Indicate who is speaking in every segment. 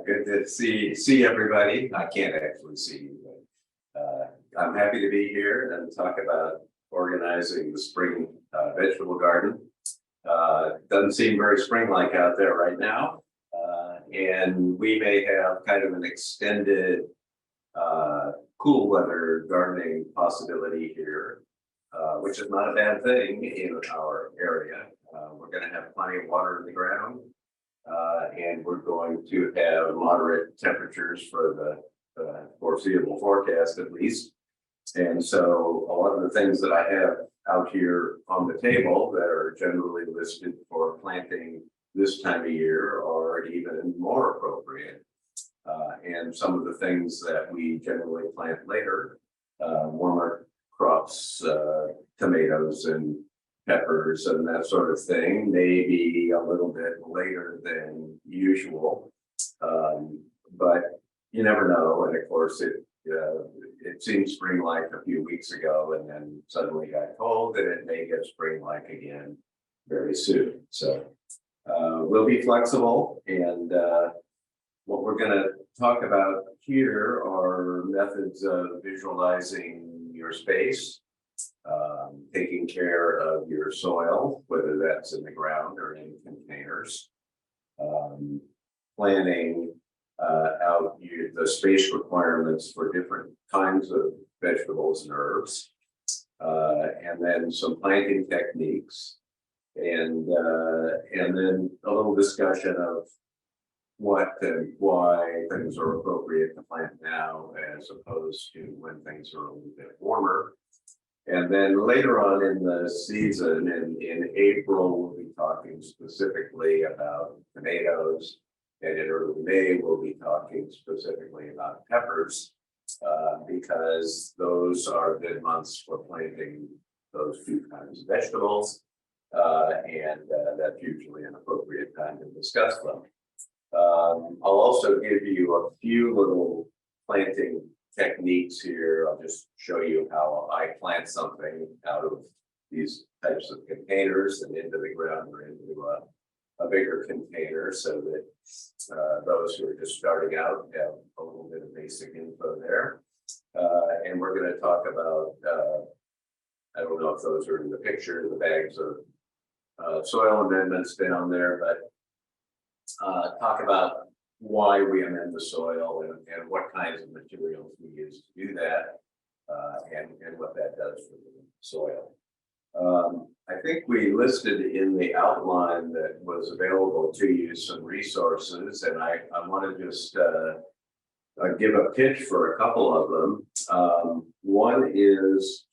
Speaker 1: Good to see everybody. I can't actually see you, but I'm happy to be here and talk about organizing the spring vegetable garden. Doesn't seem very spring-like out there right now, and we may have kind of an extended cool weather gardening possibility here, which is not a bad thing in our area. We're going to have plenty of water in the ground. And we're going to have moderate temperatures for the foreseeable forecast, at least. And so a lot of the things that I have out here on the table that are generally listed for planting this time of year are even more appropriate. And some of the things that we generally plant later, warmer crops, tomatoes and peppers and that sort of thing, maybe a little bit later than usual, but you never know. And of course, it seemed spring-like a few weeks ago, and then suddenly got cold, and it may get spring-like again very soon. So we'll be flexible, and what we're going to talk about here are methods of visualizing your space. Taking care of your soil, whether that's in the ground or in containers, planning out the space requirements for different kinds of vegetables and herbs, and then some planting techniques, and then a little discussion of what and why things are appropriate to plant now as opposed to when things are a little bit warmer. And then later on in the season, in April, we'll be talking specifically about tomatoes. And in early May, we'll be talking specifically about peppers, because those are good months for planting those two kinds of vegetables. And that's usually an appropriate time to discuss them. I'll also give you a few little planting techniques here. I'll just show you how I plant something out of these types of containers and into the ground or into a bigger container, so that those who are just starting out have a little bit of basic info there. And we're going to talk about, I don't know if those are in the picture, the bags of soil amendments down there, but talk about why we amend the soil and what kinds of materials we use to do that, and what that does for the soil. I think we listed in the outline that was available to you some resources, and I want to just give a pitch for a couple of them. One is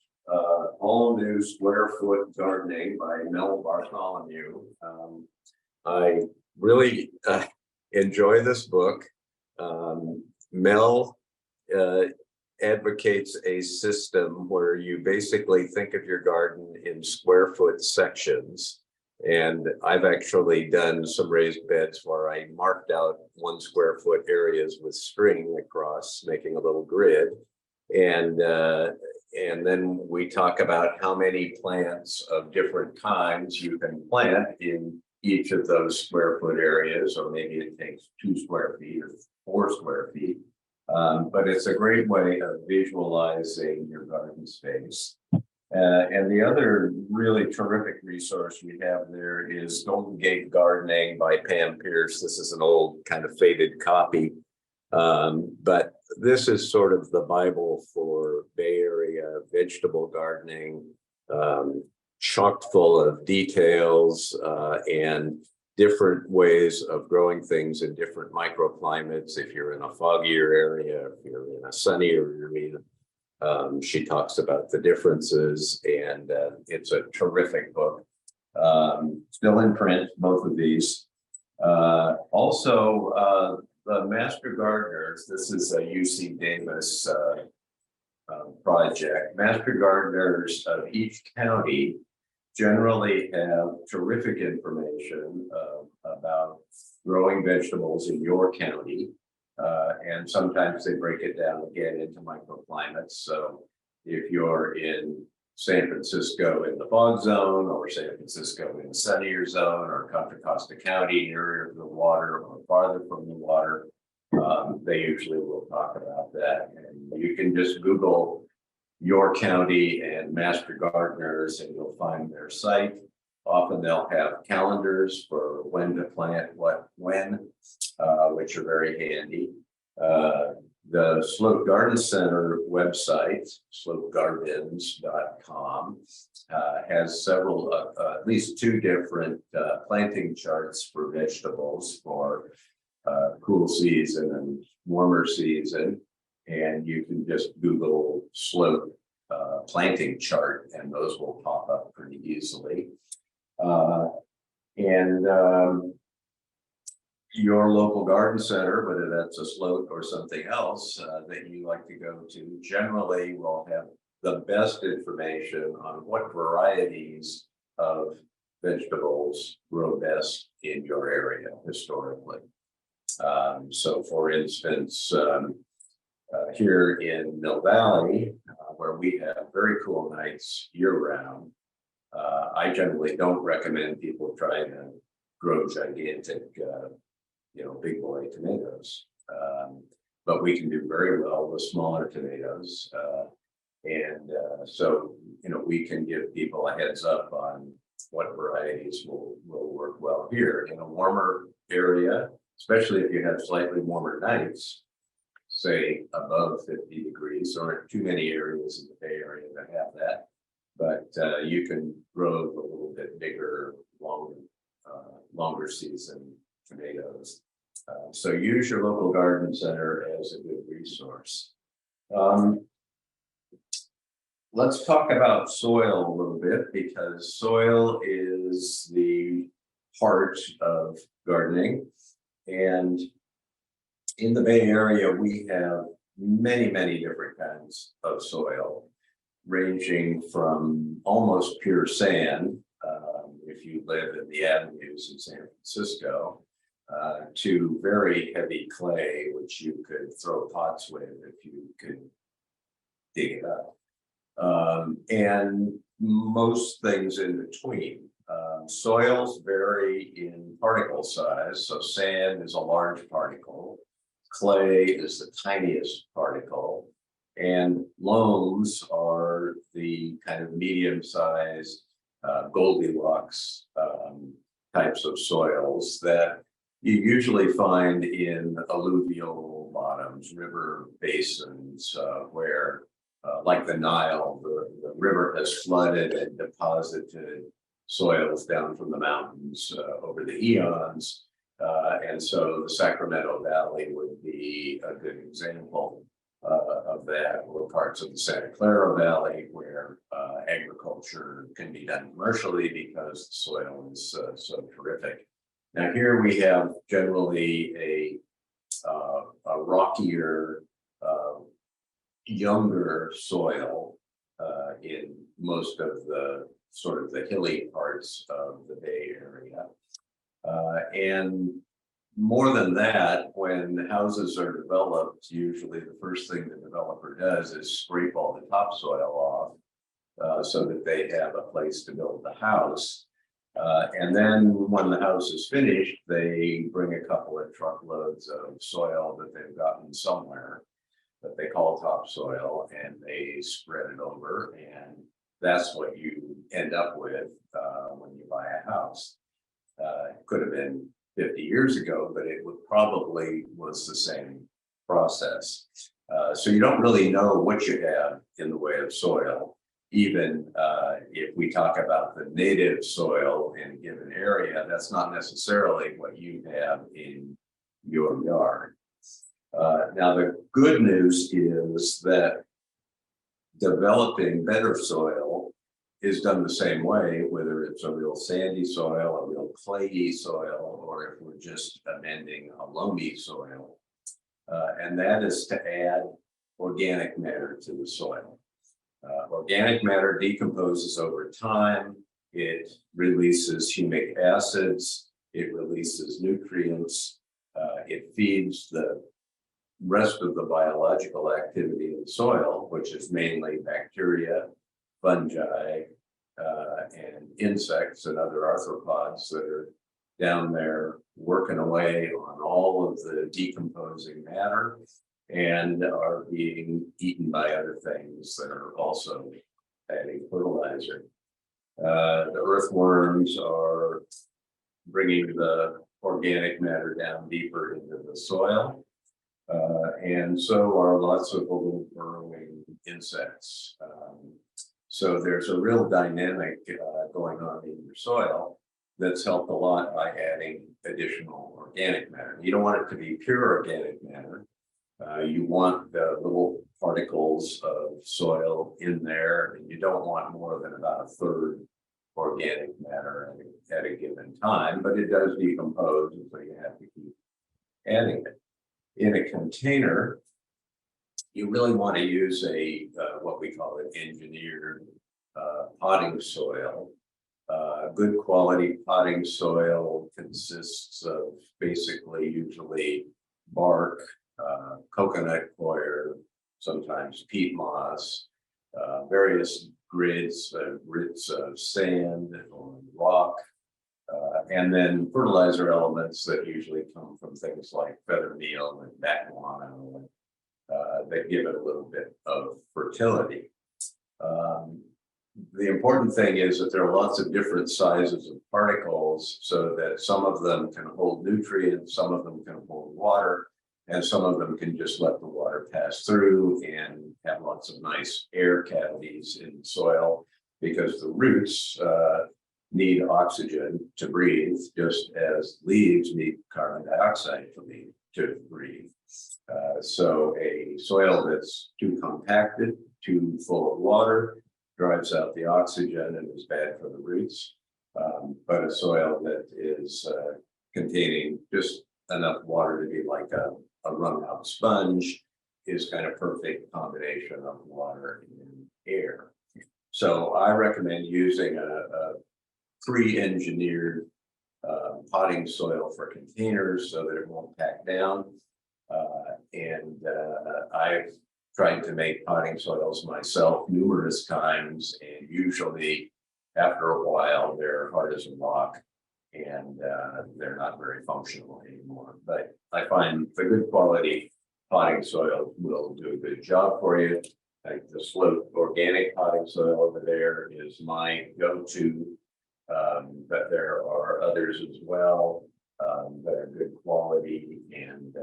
Speaker 1: All New Square Foot Gardening by Bartholomew. I really enjoy this book. Mel advocates a system where you basically think of your garden in square foot sections. And I've actually done some raised beds where I marked out 1 square foot areas with string across, making a little grid. And then we talk about how many plants of different kinds you can plant in each of those square foot areas, or maybe it takes 2 square feet or 4 square feet. But it's a great way of visualizing your garden space. And the other really terrific resource we have there is Golden Gate Gardening by Pam Pierce. This is an old kind of faded copy, but this is sort of the Bible for Bay Area vegetable gardening, chock full of details and different ways of growing things in different microclimates. If you're in a foggier area, if you're in a sunnier area, she talks about the differences, and it's a terrific book. Still in print, both of these. Also, the Master Gardeners, this is a UC Davis project. Master Gardeners of each county generally have terrific information about growing vegetables in your county. And sometimes they break it down again into microclimates. So if you're in San Francisco in the fog zone, or San Francisco in the sunnier zone, or Contra Costa County nearer the water or farther from the water, They usually will talk about that, and you can just Google your county and master gardeners and you'll find their site. Often they'll have calendars for when to plant what when, which are very handy. The Slope Garden Center website, slopegardens.com, has several, at least 2 different planting charts for vegetables for cool season and warmer season. And you can just Google slope planting chart and those will pop up pretty easily. Your local garden center, whether that's a slope or something else that you like to go to, generally will have the best information on what varieties of vegetables grow best in your area historically. So for instance, here in Mill Valley, where we have very cool nights year-round, I generally don't recommend people trying to grow gigantic, big boy tomatoes. But we can do very well with smaller tomatoes. So, we can give people a heads up on what varieties will work well here in a warmer area, especially if you have slightly warmer nights, say above 50 degrees. There aren't too many areas in the Bay Area that have that, but you can grow a little bit bigger, longer season tomatoes. So use your local garden center as a good resource. Let's talk about soil a little bit, because soil is the heart of gardening. And in the Bay Area, we have many, many different kinds of soil, ranging from almost pure sand, if you live in the avenues in San Francisco, to very heavy clay, which you could throw pots with if you could dig it up. And most things in between. Soils vary in particle size. So sand is a large particle. Clay is the tiniest particle. And loams are the kind of medium-sized Goldilocks types of soils that you usually find in alluvial bottoms, river basins, where like the Nile, the river has flooded and deposited soils down from the mountains over the eons. And so the Sacramento Valley would be a good example of that, or parts of the Santa Clara Valley where agriculture can be done commercially because the soil is so terrific. Now here we have generally a rockier, younger soil in most of the sort of the hilly parts of the Bay Area. And more than that, when houses are developed, usually the first thing the developer does is scrape all the topsoil off so that they have a place to build the house. And then when the house is finished, they bring a couple of truckloads of soil that they've gotten somewhere that they call topsoil, and they spread it over, and that's what you end up with when you buy a house. It could have been 50 years ago, but it probably was the same process. So you don't really know what you have in the way of soil, even if we talk about the native soil in a given area. That's not necessarily what you have in your yard. Now, the good news is that developing better soil is done the same way, whether it's a real sandy soil, a real clayey soil, or if we're just amending a loamy soil. And that is to add organic matter to the soil. Organic matter decomposes over time. It releases humic acids. It releases nutrients. It feeds the rest of the biological activity in the soil, which is mainly bacteria, fungi, and insects and other arthropods that are down there working away on all of the decomposing matter and are being eaten by other things that are also adding fertilizer. The earthworms are bringing the organic matter down deeper into the soil. And so are lots of little burrowing insects. So there's a real dynamic going on in your soil that's helped a lot by adding additional organic matter. You don't want it to be pure organic matter. You want the little particles of soil in there, and you don't want more than about a third organic matter at a given time, but it does decompose, and so you have to keep adding it. In a container, you really want to use a what we call an engineered potting soil. Good quality potting soil consists of basically usually bark, coconut coir, sometimes peat moss, various grits of sand or rock, and then fertilizer elements that usually come from things like feather meal and bat guano that give it a little bit of fertility. The important thing is that there are lots of different sizes of particles so that some of them can hold nutrients, some of them can hold water, and some of them can just let the water pass through and have lots of nice air cavities in the soil, because the roots need oxygen to breathe, just as leaves need carbon dioxide to breathe. So a soil that's too compacted, too full of water, drives out the oxygen and is bad for the roots. But a soil that is containing just enough water to be like a run out sponge is kind of perfect combination of water and air. So I recommend using a pre-engineered potting soil for containers so that it won't pack down. I've tried to make potting soils myself numerous times, and usually after a while they're hard as a rock and they're not very functional anymore. But I find the good quality potting soil will do a good job for you. Like the Slope organic potting soil over there is my go-to, but there are others as well that are good quality, and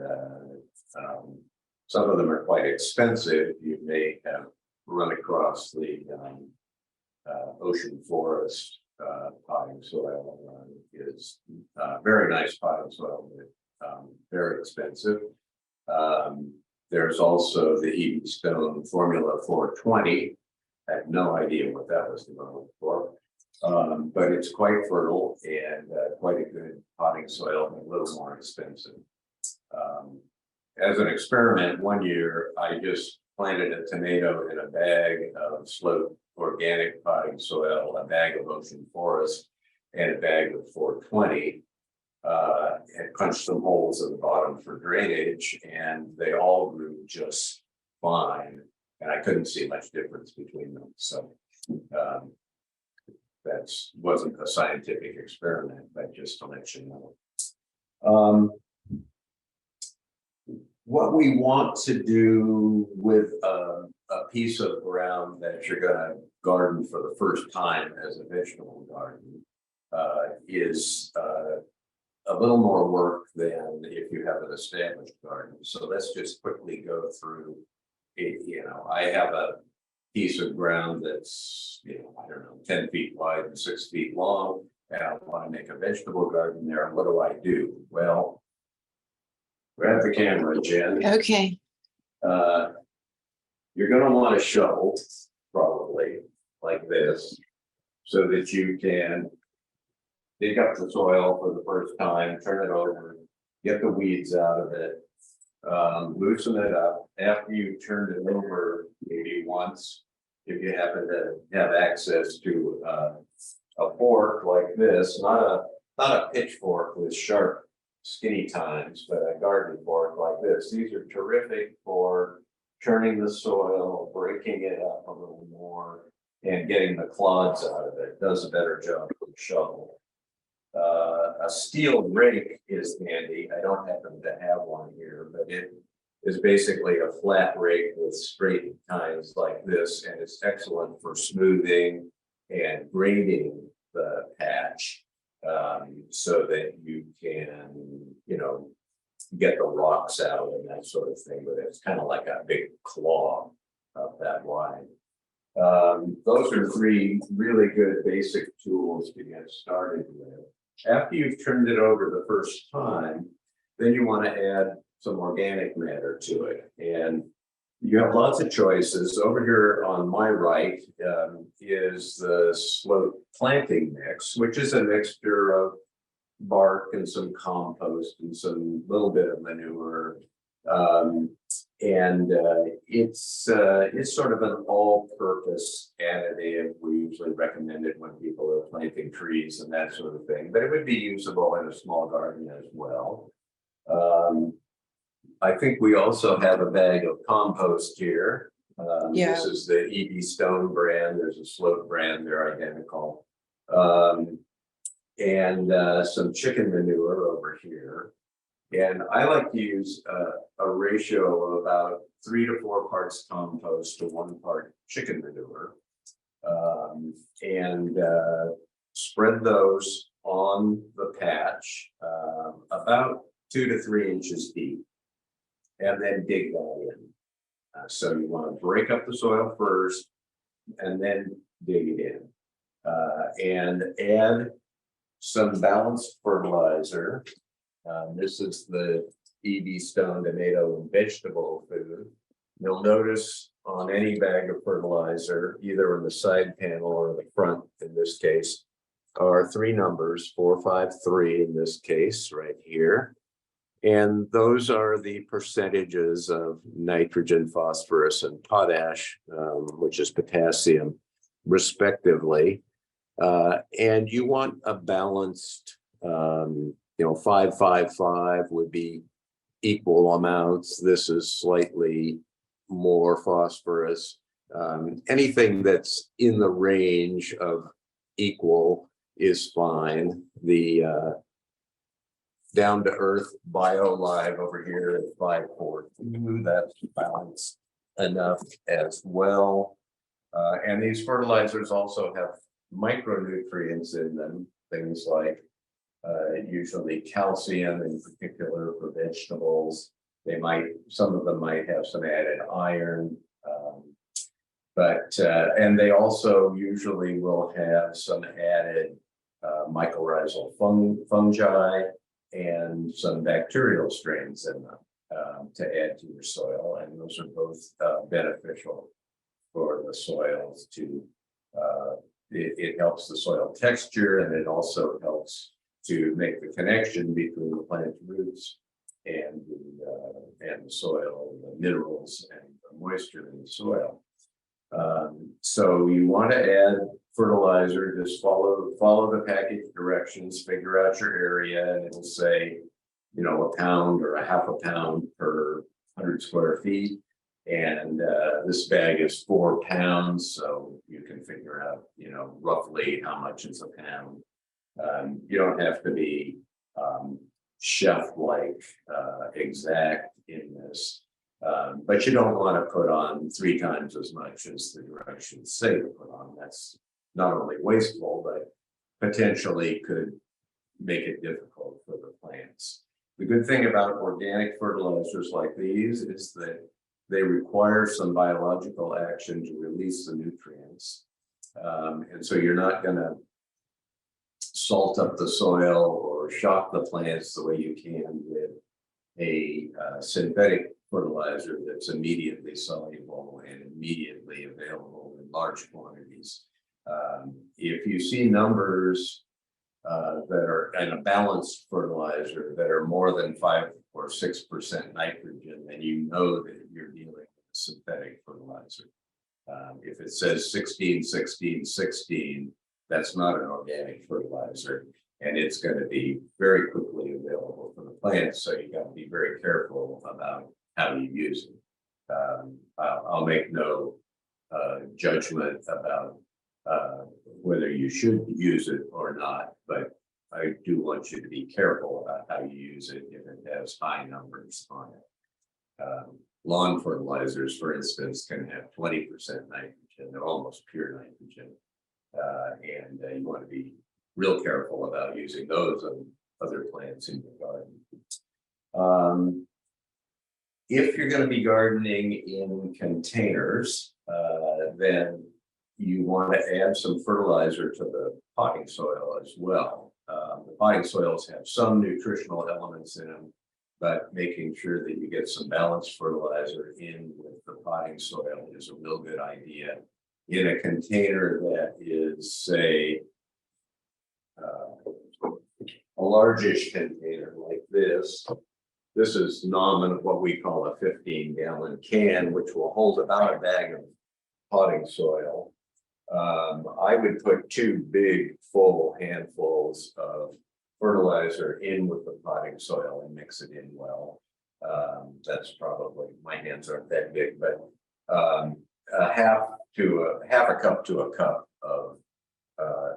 Speaker 1: some of them are quite expensive. You may have run across the ocean forest potting soil. Is very nice potting soil, but very expensive. There's also the Eden Stone Formula 420. I have no idea what that was developed for, but it's quite fertile and quite a good potting soil, and a little more expensive. As an experiment, one year I just planted a tomato in a bag of Slope organic potting soil, a bag of ocean forest, and a bag of 420. And punched some holes in the bottom for drainage, and they all grew just fine. And I couldn't see much difference between them. So that wasn't a scientific experiment, but just to let you know. What we want to do with a piece of ground that you're going to garden for the first time as a vegetable garden is a little more work than if you have an established garden. So let's just quickly go through it. I have a piece of ground that's, I don't know, 10 feet wide and 6 feet long, and I want to make a vegetable garden there. What do? Well, grab the camera, Jen.
Speaker 2: Okay.
Speaker 1: You're going to want a shovel, probably like this, so that you can dig up the soil for the first time, turn it over, get the weeds out of it, loosen it up. After you turn it over maybe once, if you happen to have access to a fork like this, not a pitchfork with sharp skinny tines, but a garden fork like this. These are terrific for turning the soil, breaking it up a little more, and getting the clods out of it. Does a better job with a shovel. A steel rake is handy. I don't happen to have one here, but it is basically a flat rake with straight tines like this, and it's excellent for smoothing and grading the patch, so that you can, get the rocks out and that sort of thing. But it's kind of like a big claw that wide. Those are three really good basic tools to get started with. After you've turned it over the first time, then you want to add some organic matter to it. And you have lots of choices. Over here on my right is the slope planting mix, which is a mixture of bark and some compost and some little bit of manure. It's sort of an all-purpose additive. We usually recommend it when people are planting trees and that sort of thing, but it would be usable in a small garden as well. I think we also have a bag of compost here. This is the E.B. Stone brand. There's a Slope brand. They're identical. Some chicken manure over here. And I like to use a ratio of about 3 to 4 parts compost to 1 part chicken manure. Spread those on the patch about 2 to 3 inches deep, and then dig that in. So you want to break up the soil first and then dig it in, and add some balanced fertilizer. This is the E.B. Stone tomato and vegetable food. You'll notice on any bag of fertilizer, either in the side panel or the front, in this case, are 3 numbers, 453 in this case, right here. And those are the percentages of nitrogen, phosphorus, and potash, which is potassium, respectively. And you want a balanced, 555 would be equal amounts. This is slightly more phosphorus. Anything that's in the range of equal is fine. The down to earth BioLive over here at 542, that's balanced enough as well. And these fertilizers also have micronutrients in them, things like usually calcium, in particular for vegetables. Some of them might have some added iron, and they also usually will have some added mycorrhizal fungi and some bacterial strains in them to add to your soil, and those are both beneficial for the soils. It helps the soil texture, and it also helps to make the connection between the plant roots and the soil, the minerals and the moisture in the soil. So you want to add fertilizer. Just follow the package directions, figure out your area, and it'll say, a pound or a half a pound per 100 square feet. And this bag is 4 pounds, so you can figure out, roughly how much is a pound. You don't have to be chef-like exact in this, but you don't want to put on 3 times as much as the directions say to put on. That's not only wasteful, but potentially could make it difficult for the plants. The good thing about organic fertilizers like these is that they require some biological action to release the nutrients. And so you're not going to salt up the soil or shock the plants the way you can with a synthetic fertilizer that's immediately soluble and immediately available in large quantities. If you see numbers that are in a balanced fertilizer that are more than 5 or 6% nitrogen, then you know that you're dealing with a synthetic fertilizer. If it says 16, 16, 16, that's not an organic fertilizer, and it's going to be very quickly available for the plants. So you got to be very careful about how you use it. I'll make no judgment about whether you should use it or not, but I do want you to be careful about how you use it if it has high numbers on it. Lawn fertilizers, for instance, can have 20% nitrogen. They're almost pure nitrogen. And you want to be real careful about using those on other plants in your garden. If you're going to be gardening in containers, then you want to add some fertilizer to the potting soil as well. The potting soils have some nutritional elements in them, but making sure that you get some balanced fertilizer in with the potting soil is a real good idea. In a container that is, say, a largish container like this. This is nominal, what we call a 15-gallon can, which will hold about a bag of potting soil. I would put 2 big full handfuls of fertilizer in with the potting soil and mix it in well. That's probably, my hands aren't that big, but half a cup to a cup of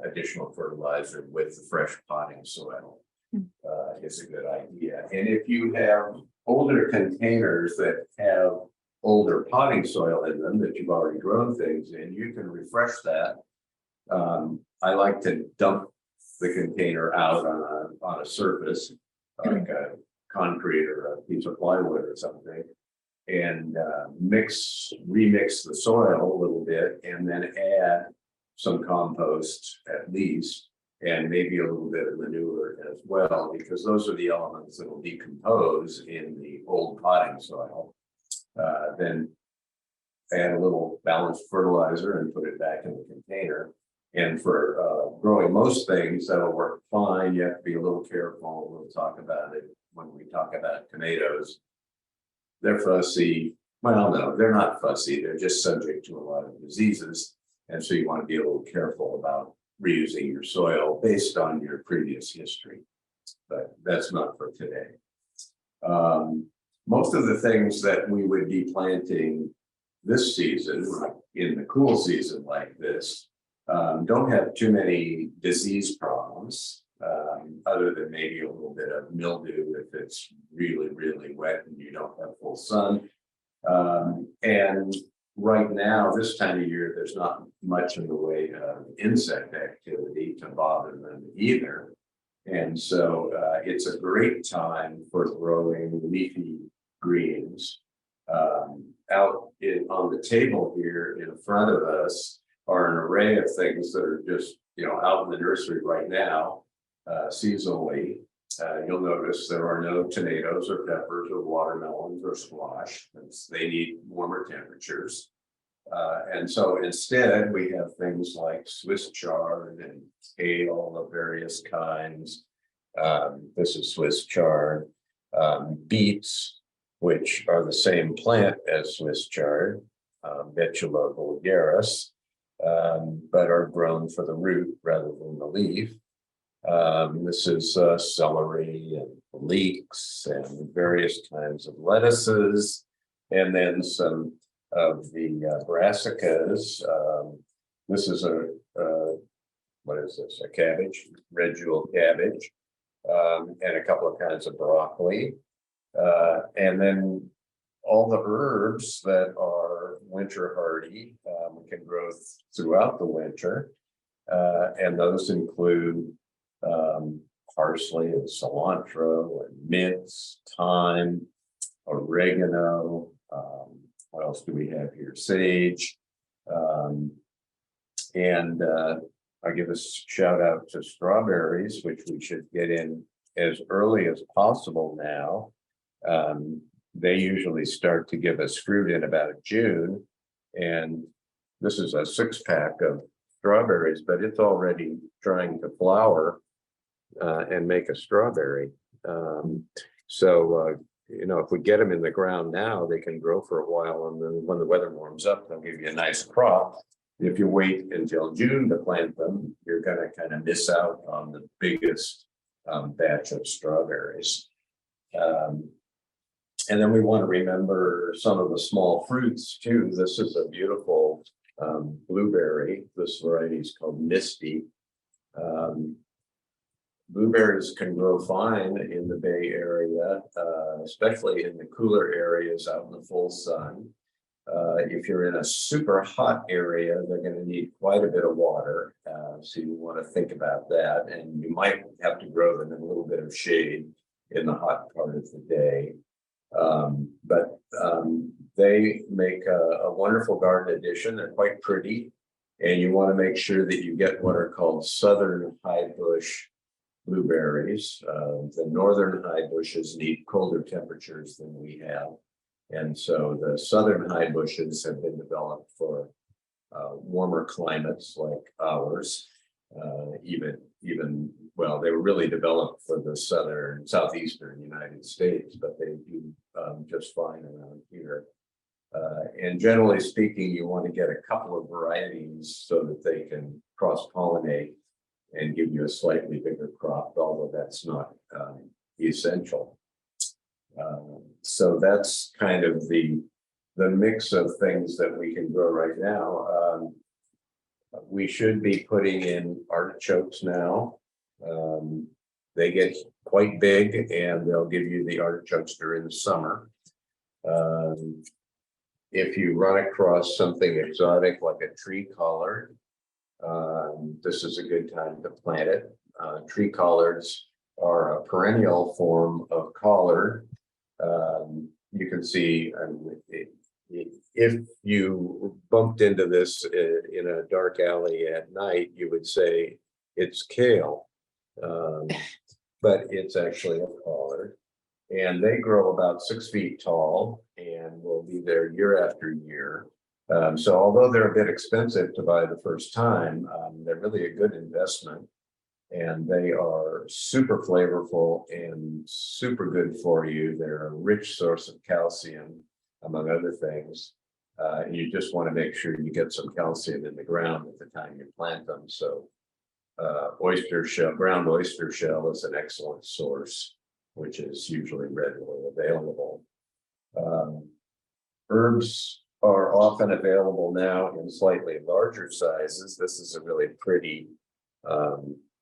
Speaker 1: additional fertilizer with the fresh potting soil is a good idea. And if you have older containers that have older potting soil in them that you've already grown things in, you can refresh that. I like to dump the container out on a surface, like a concrete or a piece of plywood or something, and remix the soil a little bit, and then add some compost at least, and maybe a little bit of manure as well, because those are the elements that will decompose in the old potting soil. Then add a little balanced fertilizer and put it back in the container. And for growing most things, that'll work fine. You have to be a little careful. We'll talk about it when we talk about tomatoes. They're fussy. Well, no, they're not fussy. They're just subject to a lot of diseases. And so you want to be a little careful about reusing your soil based on your previous history. But that's not for today. Most of the things that we would be planting this season, in the cool season like this, don't have too many disease problems, other than maybe a little bit of mildew if it's really, really wet and you don't have full sun. And right now, this time of year, there's not much in the way of insect activity to bother them either. And so it's a great time for growing leafy greens. Out on the table here in front of us are an array of things that are just, out in the nursery right now, seasonally. You'll notice there are no tomatoes or peppers or watermelons or squash, since they need warmer temperatures. And so instead, we have things like Swiss chard and kale of various kinds. This is Swiss chard. Beets, which are the same plant as Swiss chard, Betula vulgaris, but are grown for the root rather than the leaf. This is celery and leeks and various kinds of lettuces, and then some of the brassicas. This is what is this? A cabbage, red jewel cabbage, and a couple of kinds of broccoli. And then all the herbs that are winter hardy can grow throughout the winter. And those include parsley and cilantro and mints, thyme, oregano. What else do we have here? Sage. And I give a shout out to strawberries, which we should get in as early as possible now. They usually start to give us fruit in about June. And this is a 6-pack of strawberries, but it's already trying to flower and make a strawberry. If we get them in the ground now, they can grow for a while, and then when the weather warms up, they'll give you a nice crop. If you wait until June to plant them, you're going to kind of miss out on the biggest batch of strawberries. And then we want to remember some of the small fruits too. This is a beautiful blueberry. This variety is called Misty. Blueberries can grow fine in the Bay Area, especially in the cooler areas out in the full sun. If you're in a super hot area, they're going to need quite a bit of water. So you want to think about that. And you might have to grow them in a little bit of shade in the hot part of the day. But they make a wonderful garden addition. They're quite pretty. And you want to make sure that you get what are called southern high bush blueberries. The northern high bushes need colder temperatures than we have. And so the southern high bushes have been developed for warmer climates like ours. Well, they were really developed for the southeastern United States, but they do just fine around here. And generally speaking, you want to get a couple of varieties so that they can cross-pollinate and give you a slightly bigger crop, although that's not essential. So that's kind of the mix of things that we can grow right now. We should be putting in artichokes now. They get quite big and they'll give you the artichokes during the summer. If you run across something exotic like a tree collard, this is a good time to plant it. Tree collards are a perennial form of collard. You can see, if you bumped into this in a dark alley at night, you would say it's kale, but it's actually a collard. And they grow about 6 feet tall and will be there year after year. So although they're a bit expensive to buy the first time, they're really a good investment. And they are super flavorful and super good for you. They're a rich source of calcium, among other things. You just want to make sure you get some calcium in the ground at the time you plant them. So ground oyster shell is an excellent source, which is usually readily available. Herbs are often available now in slightly larger sizes. This is a really pretty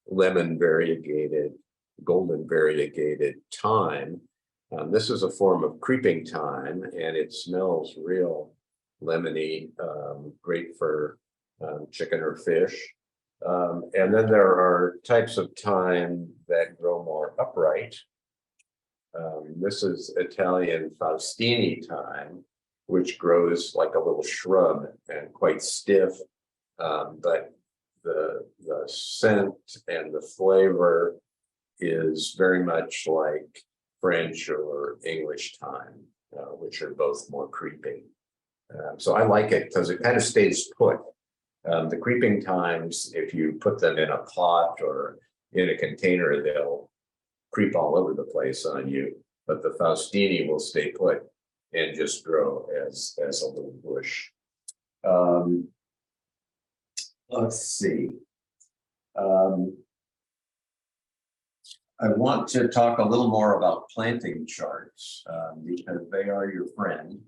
Speaker 1: lemon variegated, golden variegated thyme. This is a form of creeping thyme, and it smells real lemony, great for chicken or fish. And then there are types of thyme that grow more upright. This is Italian Faustini thyme, which grows like a little shrub and quite stiff, but the scent and the flavor is very much like French or English thyme, which are both more creeping. So I like it because it kind of stays put. The creeping thymes, if you put them in a pot or in a container, they'll creep all over the place on you. But the Faustini will stay put and just grow as a little bush. Let's see. I want to talk a little more about planting charts because they are your friend,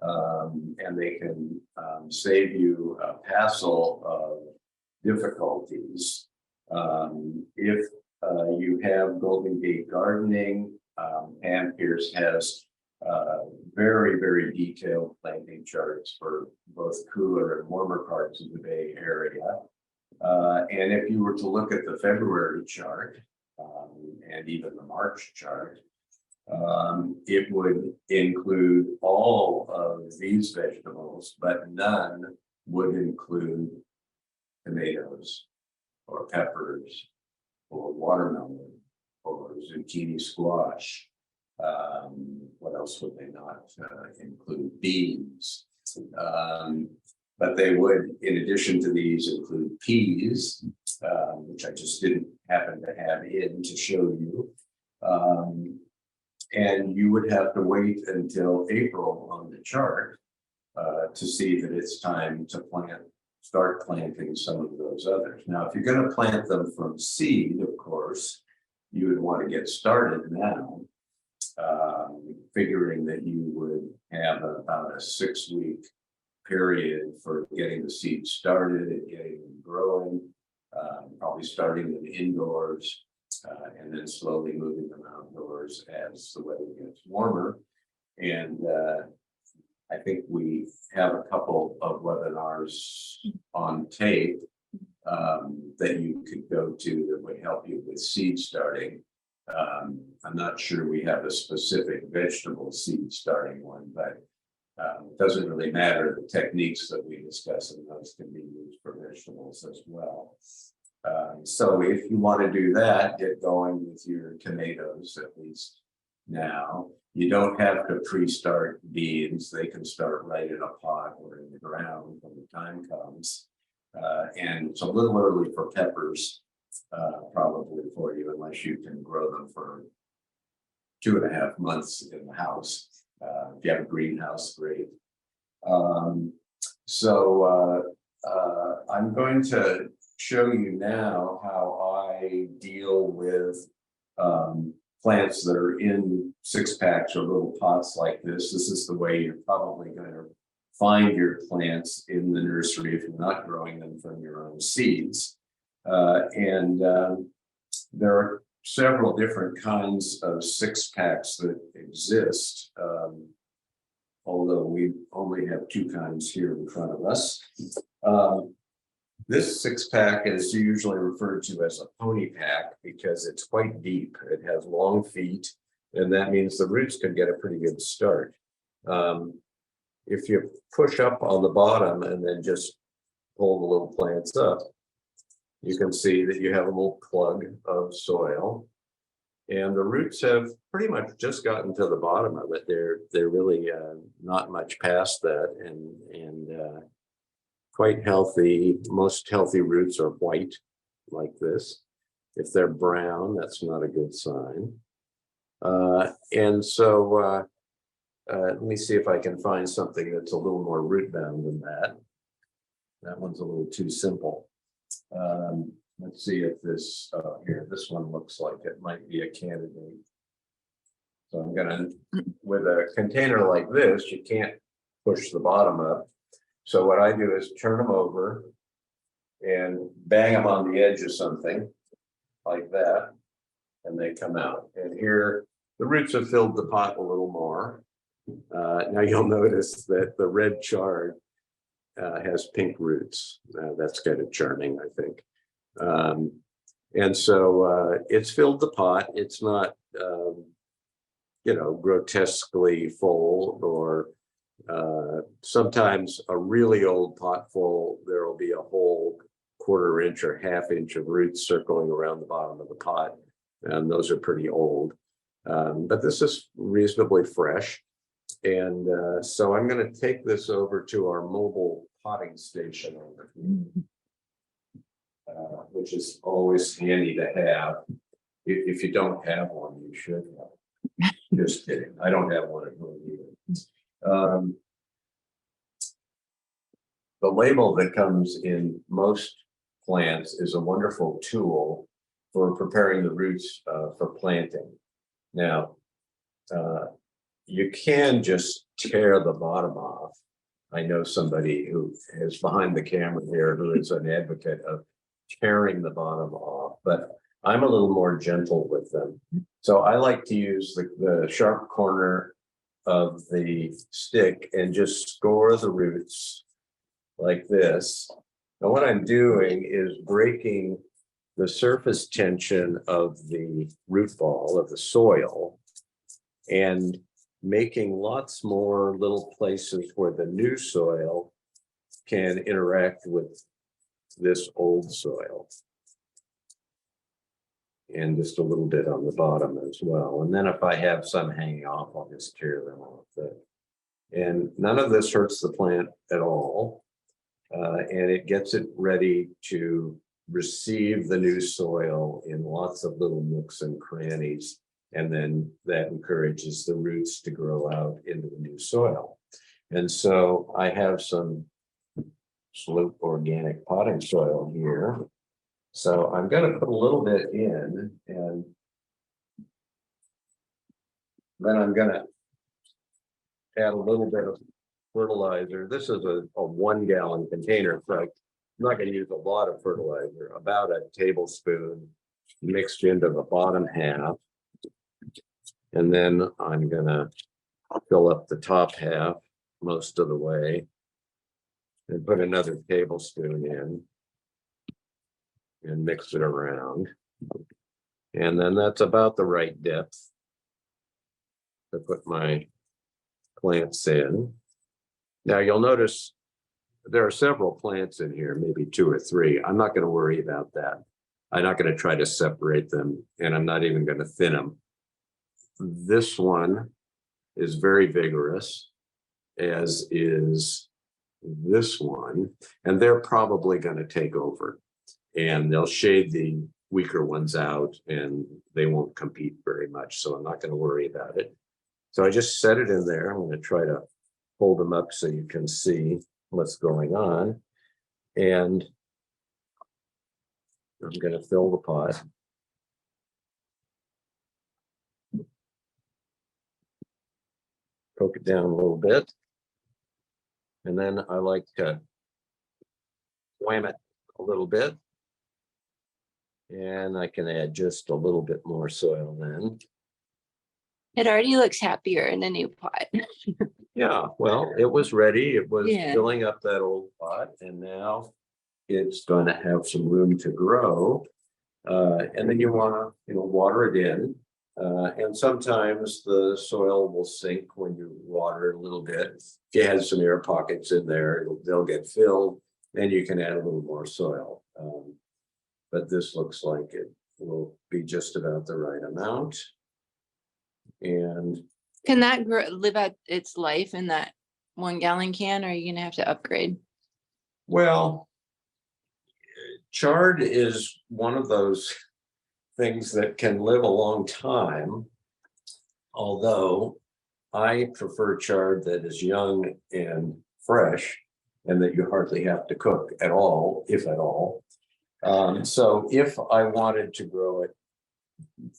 Speaker 1: and they can save you a passel of difficulties. If you have Golden Gate Gardening, Pam Pierce has very, very detailed planting charts for both cooler and warmer parts of the Bay Area. And if you were to look at the February chart and even the March chart, it would include all of these vegetables, but none would include tomatoes or peppers or watermelon or zucchini squash. What else would they not include? Beans. But they would, in addition to these, include peas, which I just didn't happen to have in to show you. And you would have to wait until April on the chart to see that it's time to start planting some of those others. Now, if you're going to plant them from seed, of course, you would want to get started now, figuring that you would have about a 6-week period for getting the seeds started and getting them growing, probably starting them indoors. and then slowly moving them outdoors as the weather gets warmer. And I think we have a couple of webinars on tape that you could go to that would help you with seed starting. I'm not sure we have a specific vegetable seed starting one, but it doesn't really matter. The techniques that we discuss in those can be used for vegetables as well. So if you want to do that, get going with your tomatoes at least now. You don't have to pre-start beans. They can start right in a pot or in the ground when the time comes. And it's a little early for peppers, probably for you, unless you can grow them for 2.5 months in the house. If you have a greenhouse, great. I'm going to show you now how I deal with plants that are in 6-packs or little pots like this. This is the way you're probably going to find your plants in the nursery if you're not growing them from your own seeds. There are several different kinds of 6-packs that exist, although we only have 2 kinds here in front of us. This 6-pack is usually referred to as a pony pack because it's quite deep. It has long feet, and that means the roots can get a pretty good start. If you push up on the bottom and then just pull the little plants up, you can see that you have a little plug of soil, and the roots have pretty much just gotten to the bottom of it. They're really not much past that, and quite healthy. Most healthy roots are white like this. If they're brown, that's not a good sign. Let me see if I can find something that's a little more root bound than that. That one's a little too simple. Let's see if this here, this one looks like it might be a candidate. So I'm gonna, with a container like this, you can't push the bottom up. So what I do is turn them over and bang them on the edge of something like that, and they come out. And here, the roots have filled the pot a little more. Now you'll notice that the red chard has pink roots. That's kind of charming, I think. It's filled the pot. It's not, grotesquely full, or sometimes a really old pot full, there will be a whole 1/4 inch or 1/2 inch of roots circling around the bottom of the pot, and those are pretty old. But this is reasonably fresh. And so I'm going to take this over to our mobile potting station over here, which is always handy to have. If you don't have one, you should have. Just kidding. I don't have one at home either. The label that comes in most plants is a wonderful tool for preparing the roots for planting. Now, you can just tear the bottom off. I know somebody who is behind the camera here who is an advocate of tearing the bottom off, but I'm a little more gentle with them. So I like to use the sharp corner of the stick and just score the roots like this. And what I'm doing is breaking the surface tension of the root ball of the soil and making lots more little places where the new soil can interact with this old soil. And just a little bit on the bottom as well. And then if I have some hanging off, I'll just tear them off. And none of this hurts the plant at all. And it gets it ready to receive the new soil in lots of little nooks and crannies. And then that encourages the roots to grow out into the new soil. And so I have some slope organic potting soil here. So I'm going to put a little bit in, and then I'm going to add a little bit of fertilizer. This is a 1-gallon container, so I'm not going to use a lot of fertilizer, about a tablespoon
Speaker 2: mixed into the bottom half. And then I'm gonna fill up the top half most of the way and put another tablespoon in and mix it around. And then that's about the right depth to put my plants in. Now you'll notice there are several plants in here, maybe 2 or 3. I'm not going to worry about that. I'm not going to try to separate them, and I'm not even going to thin them. This one is very vigorous, as is this one, and they're probably going to take over, and they'll shade the weaker ones out, and they won't compete very much, so I'm not going to worry about it. So I just set it in there. I'm going to try to hold them up so you can see what's going on. And I'm going to fill the pot. Poke it down a little bit. And then I like to wham it a little bit. And I can add just a little bit more soil then.
Speaker 3: It already looks happier in a new pot.
Speaker 2: Yeah, well, it was ready. It was
Speaker 3: Yeah.
Speaker 2: filling up that old pot, and now it's going to have some room to grow. And then you want to, water it in. And sometimes the soil will sink when you water it a little bit. If you had some air pockets in there, they'll get filled. Then you can add a little more soil. But this looks like it will be just about the right amount. And
Speaker 3: Can that live out its life in that 1 gallon can, or are you gonna have to upgrade?
Speaker 2: well, chard is one of those things that can live a long time. Although I prefer chard that is young and fresh and that you hardly have to cook at all, if at all. So if I wanted to grow it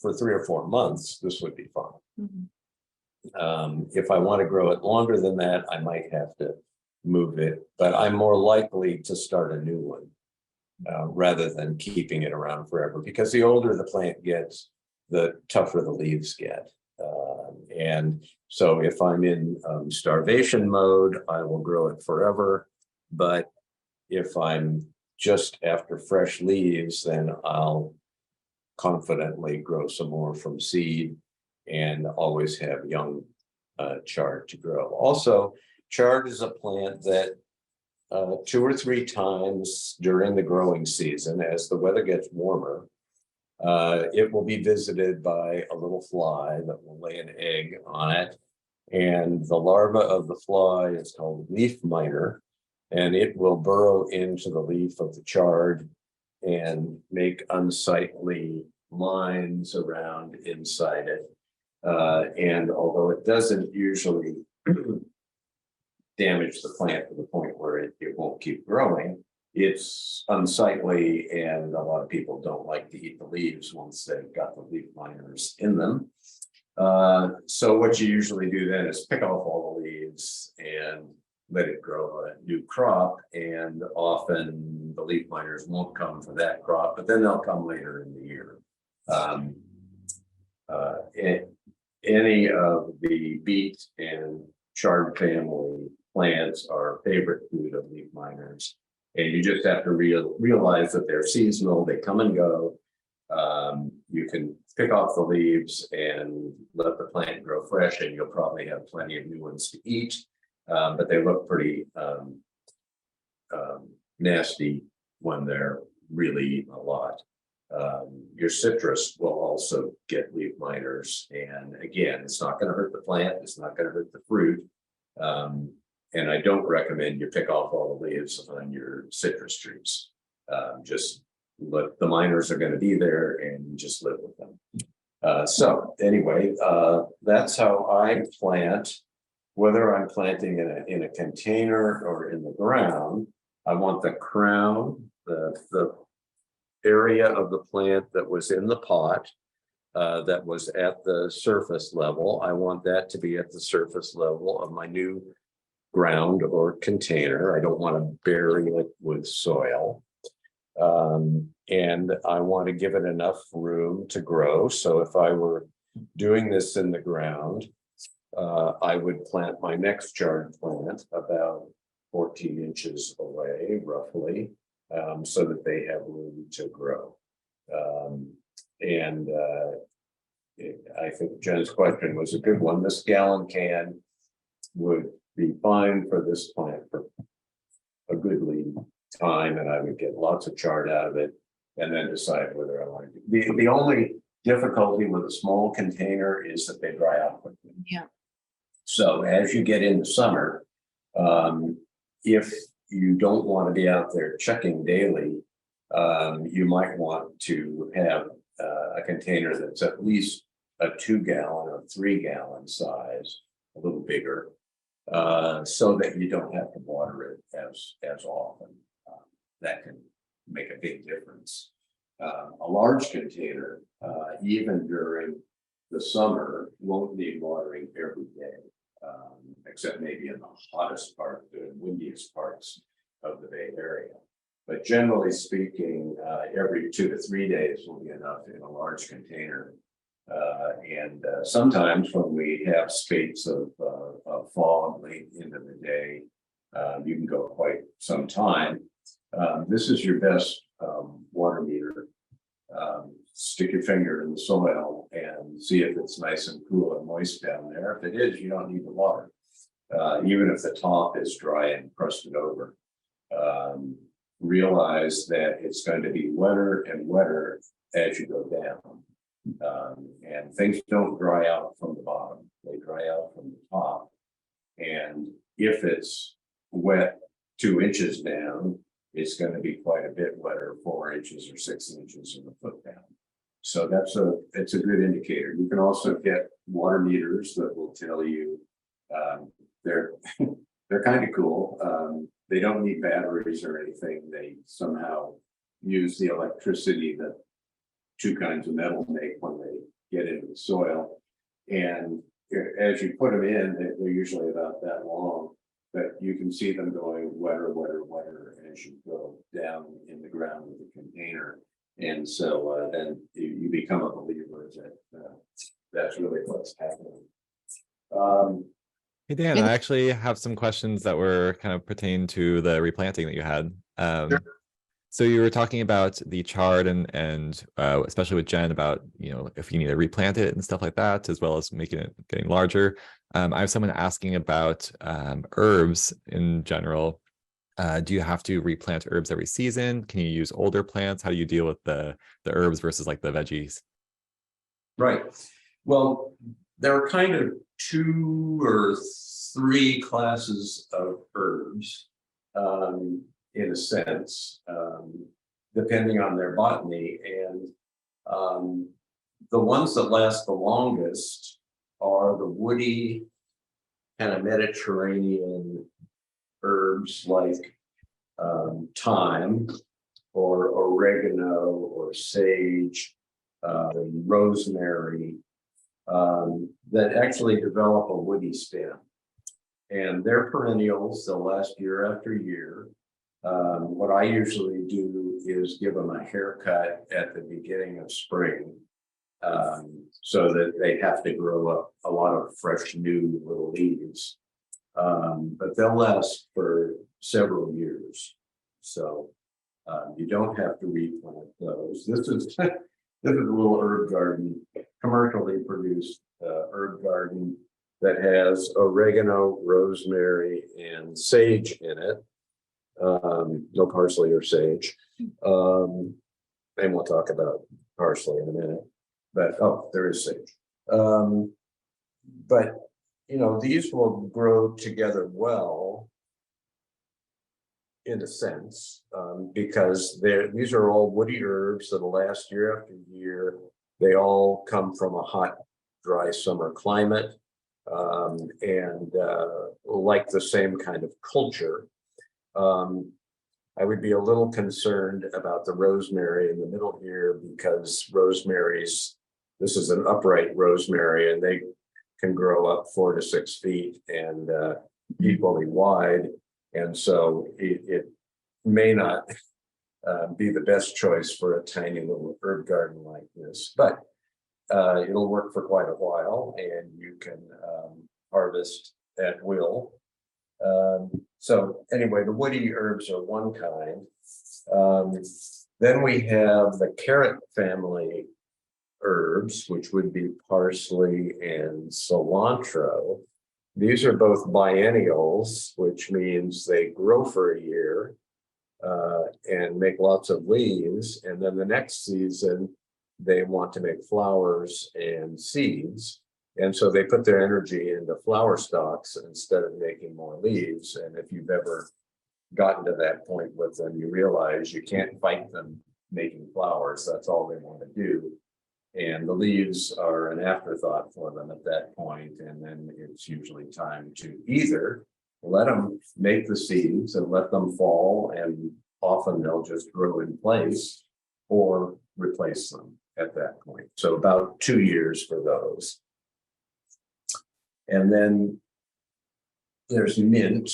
Speaker 2: for 3 or 4 months, this would be fine. If I want to grow it longer than that, I might have to move it, but I'm more likely to start a new one rather than keeping it around forever, because the older the plant gets, the tougher the leaves get. And so if I'm in starvation mode, I will grow it forever. But if I'm just after fresh leaves, then I'll confidently grow some more from seed and always have young chard to grow. Also, chard is a plant that 2 or 3 times during the growing season, as the weather gets warmer, it will be visited by a little fly that will lay an egg on it. And the larva of the fly is called leaf miner, and it will burrow into the leaf of the chard and make unsightly lines around inside it. And although it doesn't usually damage the plant to the point where it won't keep growing, it's unsightly, and a lot of people don't like to eat the leaves once they've got the leaf miners in them. So what you usually do then is pick off all the leaves and let it grow a new crop, and often the leaf miners won't come for that crop, but then they'll come later in the year. Any of the beet and chard family plants are favorite food of leaf miners, and you just have to realize that they're seasonal. They come and go. You can pick off the leaves and let the plant grow fresh, and you'll probably have plenty of new ones to eat. But they look pretty nasty when they're really eaten a lot. Your citrus will also get leaf miners, and again, it's not going to hurt the plant, it's not going to hurt the fruit. And I don't recommend you pick off all the leaves on your citrus trees. Just let the miners are going to be there, and just live with them. So anyway, that's how I plant. Whether I'm planting in a container or in the ground, I want the crown, the area of the plant that was in the pot, that was at the surface level. I want that to be at the surface level of my new ground or container. I don't want to bury it with soil. And I want to give it enough room to grow. So if I were doing this in the ground, I would plant my next chard plant about 14 inches away, roughly, so that they have room to grow. I think Jen's question was a good one. This gallon can would be fine for this plant for a goodly time, and I would get lots of chard out of it, and then decide whether I want to do. The only difficulty with a small container is that they dry out quickly.
Speaker 3: Yeah.
Speaker 2: So as you get into summer, if you don't want to be out there checking daily, you might want to have a container that's at least a 2-gallon or 3-gallon size, a little bigger, so that you don't have to water it as often. That can make a big difference. A large container, even during the summer, won't need watering every day, except maybe in the hottest part, the windiest parts of the Bay Area. But generally speaking, every 2 to 3 days will be enough in a large container. Sometimes when we have spates of fog late into the day, you can go quite some time. This is your best water meter. Stick your finger in the soil and see if it's nice and cool and moist down there. If it is, you don't need the water, even if the top is dry and crusted over. Realize that it's going to be wetter and wetter as you go down. And things don't dry out from the bottom, they dry out from the top. And if it's wet 2 inches down, it's going to be quite a bit wetter, 4 inches or 6 inches in the foot down. So it's a good indicator. You can also get water meters that will tell you they're kind of cool. They don't need batteries or anything. They somehow use the electricity that 2 kinds of metal make when they get into the soil. And as you put them in, they're usually about that long, but you can see them going wetter, wetter, wetter as you go down in the ground of the container. And so then you become a believer that that's really what's happening.
Speaker 4: Hey, Dan, I actually have some questions that were kind of pertain to the replanting that you had.
Speaker 2: Sure.
Speaker 4: So you were talking about the chard and especially with Jen about, if you need to replant it and stuff like that, as well as making it getting larger. I have someone asking about herbs in general. Do you have to replant herbs every season? Can you use older plants? How do you deal with the herbs versus like the veggies?
Speaker 2: Right. Well, there are kind of 2 or 3 classes of herbs, in a sense, depending on their botany. And the ones that last the longest are the woody kind of Mediterranean herbs like thyme or oregano or sage, rosemary, that actually develop a woody stem. And they're perennials, they'll last year after year. What I usually do is give them a haircut at the beginning of spring, so that they have to grow up a lot of fresh new little leaves. But they'll last for several years. So you don't have to replant those. This is a little herb garden, commercially produced herb garden that has oregano, rosemary, and sage in it. No parsley or sage. And we'll talk about parsley in a minute. But there is sage. But these will grow together well, in a sense, because these are all woody herbs that'll last year after year. They all come from a hot, dry summer climate, and like the same kind of culture. I would be a little concerned about the rosemary in the middle here, because this is an upright rosemary, and they can grow up 4 to 6 feet and equally wide. And so it may not be the best choice for a tiny little herb garden like this, but it'll work for quite a while, and you can harvest at will. So anyway, the woody herbs are one kind. Then we have the carrot family herbs, which would be parsley and cilantro. These are both biennials, which means they grow for a year and make lots of leaves. And then the next season, they want to make flowers and seeds. And so they put their energy into flower stalks instead of making more leaves. And if you've ever gotten to that point with them, you realize you can't fight them making flowers. That's all they want to do. And the leaves are an afterthought for them at that point. And then it's usually time to either let them make the seeds and let them fall, and often they'll just grow in place, or replace them at that point. So about 2 years for those. And then there's mint.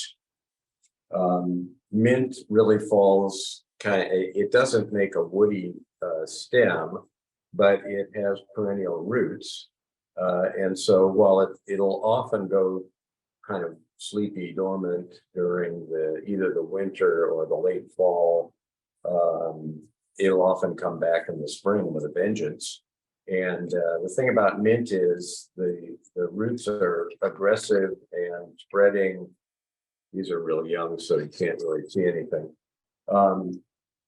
Speaker 2: Mint really falls it doesn't make a woody stem, but it has perennial roots. And so while it'll often go kind of sleepy, dormant during either the winter or the late fall, it'll often come back in the spring with a vengeance. And the thing about mint is the roots are aggressive and spreading. These are real young, so you can't really see anything.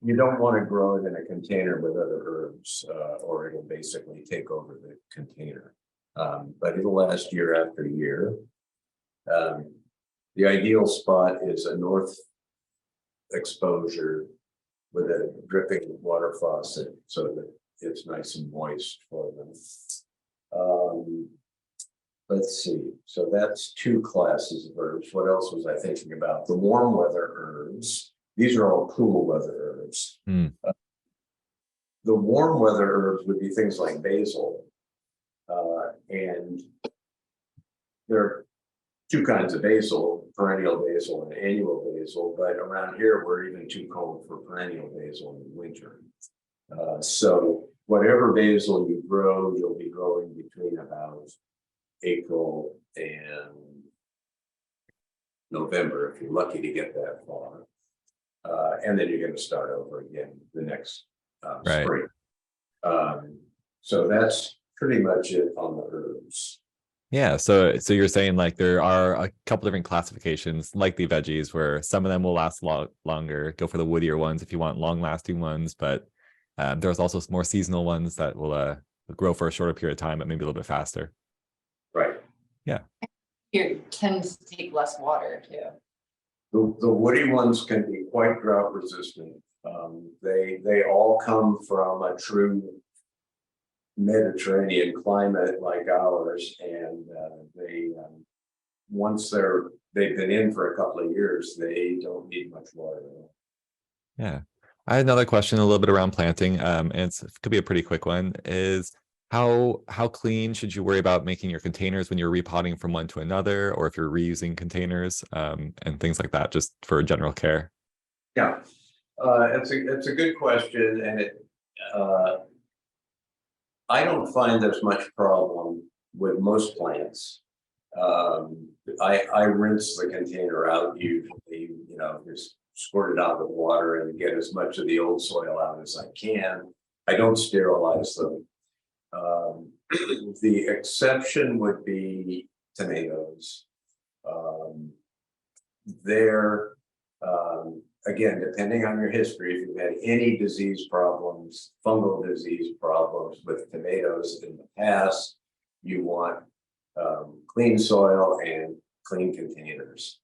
Speaker 2: You don't want to grow it in a container with other herbs, or it'll basically take over the container. But it'll last year after year. The ideal spot is a north exposure with a dripping water faucet, so that it's nice and moist for them. Let's see. So that's 2 classes of herbs. What else was I thinking about? The warm weather herbs. These are all cool weather herbs.
Speaker 4: Mm.
Speaker 2: The warm weather herbs would be things like basil. And there are 2 kinds of basil, perennial basil and annual basil, but around here we're even too cold for perennial basil in winter. So whatever basil you grow, you'll be growing between about April and November, if you're lucky to get that far. And then you're going to start over again the next spring. So that's pretty much it on the herbs.
Speaker 4: Yeah, so you're saying like there are a couple different classifications, like the veggies, where some of them will last longer. Go for the woodier ones if you want long-lasting ones, but there's also more seasonal ones that will grow for a shorter period of time, but maybe a little bit faster.
Speaker 2: Right.
Speaker 4: Yeah.
Speaker 5: It tends to take less water too.
Speaker 2: The woody ones can be quite drought resistant. They all come from a true Mediterranean climate like ours, and once they've been in for a couple of years, they don't need much water at all.
Speaker 4: Yeah. I had another question a little bit around planting, and it could be a pretty quick one, is how clean should you worry about making your containers when you're repotting from one to another, or if you're reusing containers, and things like that, just for general care?
Speaker 2: Yeah, it's a good question, and I don't find there's much problem with most plants. I rinse the container out usually, just squirt it out with water and get as much of the old soil out as I can. I don't sterilize them. The exception would be tomatoes. Again, depending on your history, if you've had any disease problems, fungal disease problems with tomatoes in the past, you want clean soil and clean containers.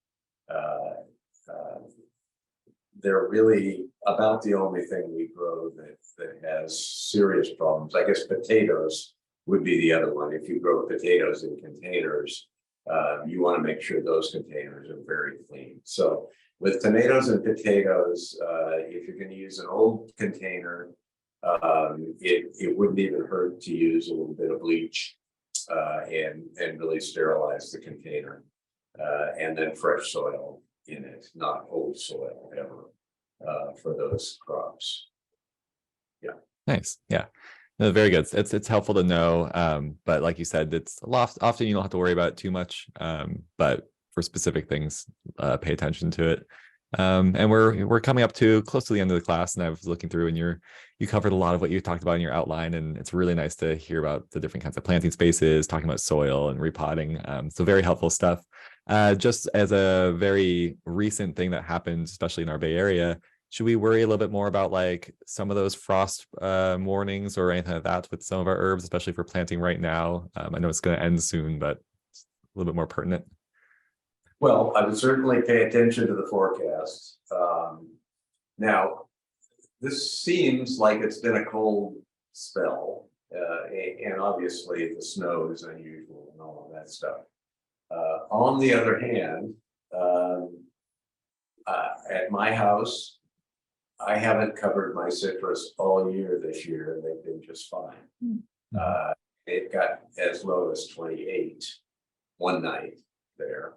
Speaker 2: They're really about the only thing we grow that has serious problems. I guess potatoes would be the other one. If you grow potatoes in containers, you want to make sure those containers are very clean. So with tomatoes and potatoes, if you're going to use an old container, it wouldn't even hurt to use a little bit of bleach and really sterilize the container, and then fresh soil in it, not old soil ever.
Speaker 1: for those crops.
Speaker 4: Nice. Yeah. No, very good. It's helpful to know. But like you said, it's a lot, often you don't have to worry about it too much. But for specific things, pay attention to it. And we're coming up to close to the end of the class, and I was looking through, and you covered a lot of what you talked about in your outline, and it's really nice to hear about the different kinds of planting spaces, talking about soil and repotting. So very helpful stuff. Just as a very recent thing that happened, especially in our Bay Area, should we worry a little bit more about like some of those frost warnings or anything like that with some of our herbs, especially for planting right now? I know it's going to end soon, but it's a little bit more pertinent.
Speaker 1: Well, I would certainly pay attention to the forecast. Now, this seems like it's been a cold spell, and obviously the snow is unusual and all of that stuff. On the other hand, at my house, I haven't covered my citrus all year this year, and they've been just fine. It got as low as 28 one night there.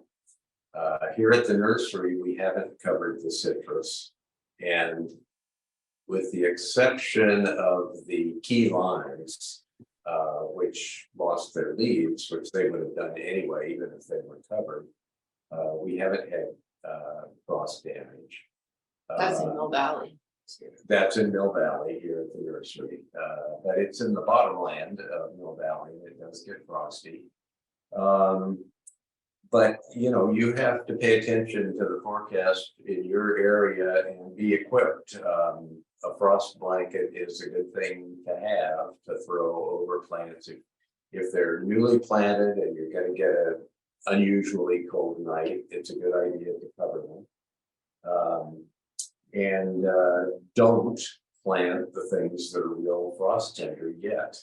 Speaker 1: Here at the nursery, we haven't covered the citrus, and with the exception of the key limes, which lost their leaves, which they would have done anyway, even if they were covered, we haven't had frost damage.
Speaker 5: That's in Mill Valley.
Speaker 1: That's in Mill Valley here at the nursery, but it's in the bottomland of Mill Valley, and it does get frosty. But you have to pay attention to the forecast in your area and be equipped. A frost blanket is a good thing to have to throw over plants if they're newly planted and you're going to get an unusually cold night. It's a good idea to cover them. And don't plant the things that are real frost tender yet.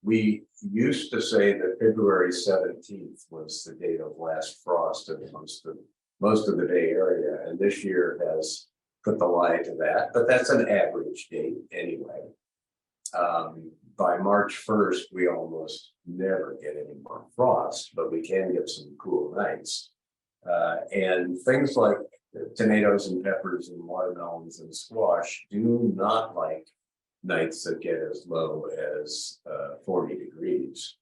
Speaker 1: We used to say that February 17th was the date of last frost in most of the Bay Area, and this year has put the lie to that, but that's an average date anyway. By March 1st, we almost never get any more frost, but we can get some cool nights. And things like tomatoes and peppers and watermelons and squash do not like nights that get as low as 40 degrees.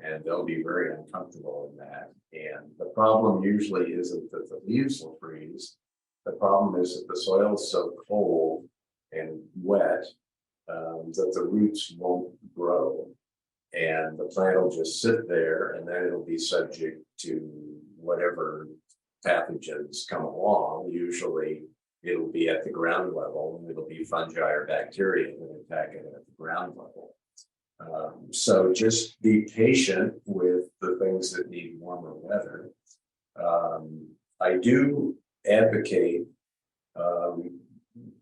Speaker 1: And they'll be very uncomfortable in that. And the problem usually isn't that the leaves will freeze. The problem is that the soil is so cold and wet that the roots won't grow. And the plant will just sit there, and then it'll be subject to whatever pathogens come along. Usually it'll be at the ground level, and it'll be fungi or bacteria that attack it at the ground level. So just be patient with the things that need warmer weather. I do advocate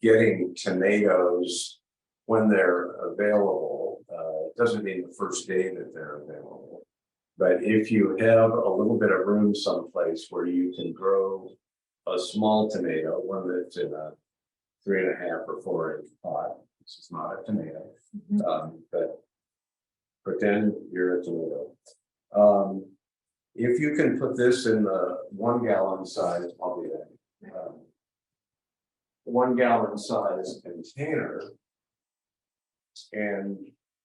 Speaker 1: getting tomatoes when they're available. It doesn't mean the first day that they're available, but if you have a little bit of room someplace where you can grow a small tomato, one that's in a 3.5 or 4 inch pot. This is not a tomato, but pretend you're a tomato. If you can put this in the 1 gallon size, I'll be that 1 gallon size container and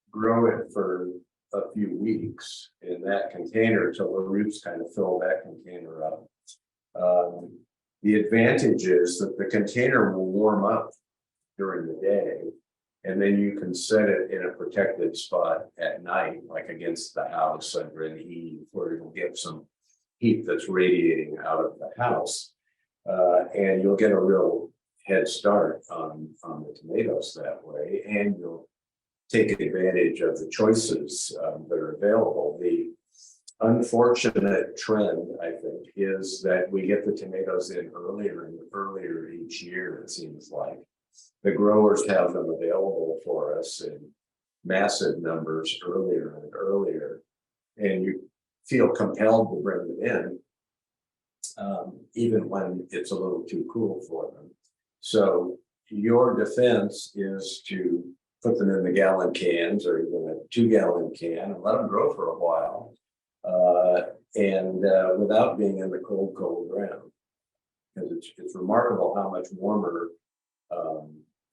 Speaker 1: grow it for a few weeks in that container till the roots kind of fill that container up. The advantage is that the container will warm up during the day, and then you can set it in a protected spot at night, like against the house under an eave, where it'll get some heat that's radiating out of the house. And you'll get a real head start on the tomatoes that way, and you'll take advantage of the choices that are available. The unfortunate trend, I think, is that we get the tomatoes in earlier and earlier each year, it seems like. The growers have them available for us in massive numbers earlier and earlier, and you feel compelled to bring them in, even when it's a little too cool for them. So your defense is to put them in the gallon cans or even a 2 gallon can and let them grow for a while. And without being in the cold ground, because it's remarkable how much warmer,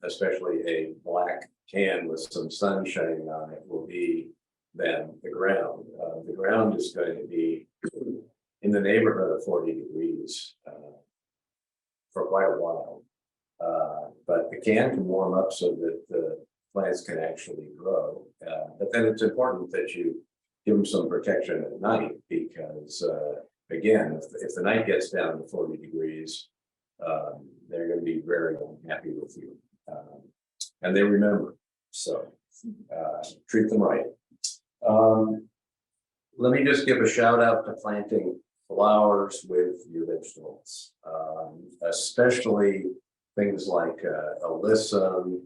Speaker 1: especially a black can with some sun shining on it will be than the ground. The ground is going to be in the neighborhood of 40 degrees for quite a while. But the can can warm up so that the plants can actually grow. But then it's important that you give them some protection at night because, again, if the night gets down to 40 degrees, they're going to be very unhappy with you. And they remember. So treat them right. Let me just give a shout out to planting flowers with your vegetables, especially things like alyssum,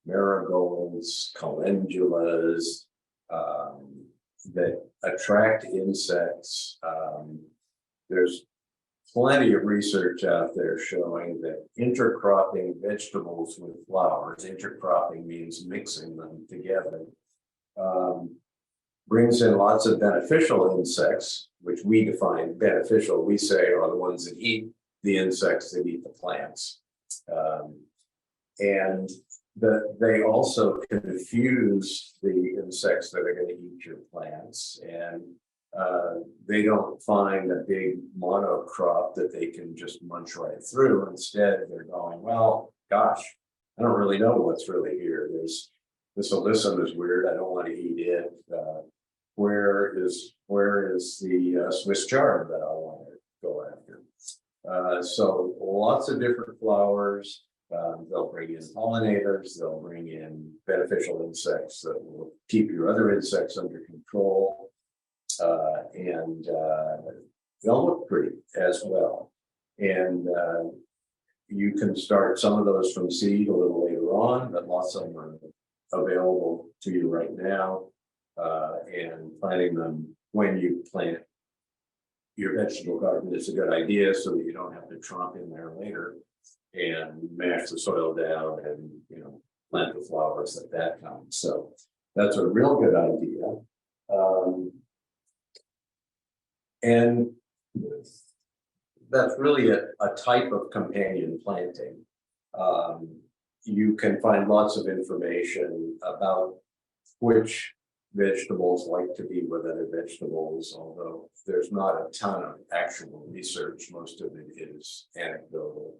Speaker 1: marigolds, calendulas that attract insects. There's plenty of research out there showing that intercropping vegetables with flowers, intercropping means mixing them together, brings in lots of beneficial insects, which we define beneficial, we say are the ones that eat the insects that eat the plants. And they also confuse the insects that are going to eat your plants, and they don't find a big monocrop that they can just munch right through. Instead, they're going, well, gosh, I don't really know what's really here. There's this alyssum is weird. I don't want to eat it. Where is the Swiss chard that I want to go after? So lots of different flowers. They'll bring in pollinators. They'll bring in beneficial insects that will keep your other insects under control. And they'll look pretty as well. And you can start some of those from seed a little later on, but lots of them are available to you right now. And planting them when you plant your vegetable garden is a good idea so that you don't have to tromp in there later and mash the soil down and, you know, plant the flowers at that time. So that's a real good idea. And that's really a type of companion planting. You can find lots of information about which vegetables like to be with other vegetables, although there's not a ton of actual research. Most of it is anecdotal.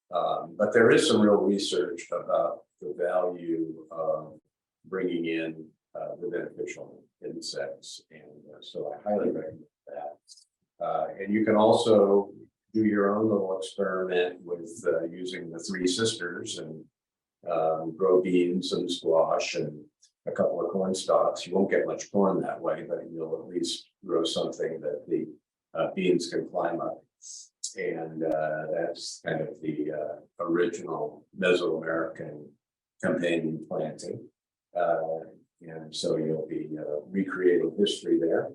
Speaker 1: But there is some real research about the value of bringing in the beneficial insects. And so I highly recommend that. And you can also do your own little experiment with using the three sisters and grow beans and squash and a couple of corn stalks. You won't get much corn that way, but you'll at least grow something that the beans can climb up. And that's kind of the original Mesoamerican companion planting. And so you'll be recreating history there.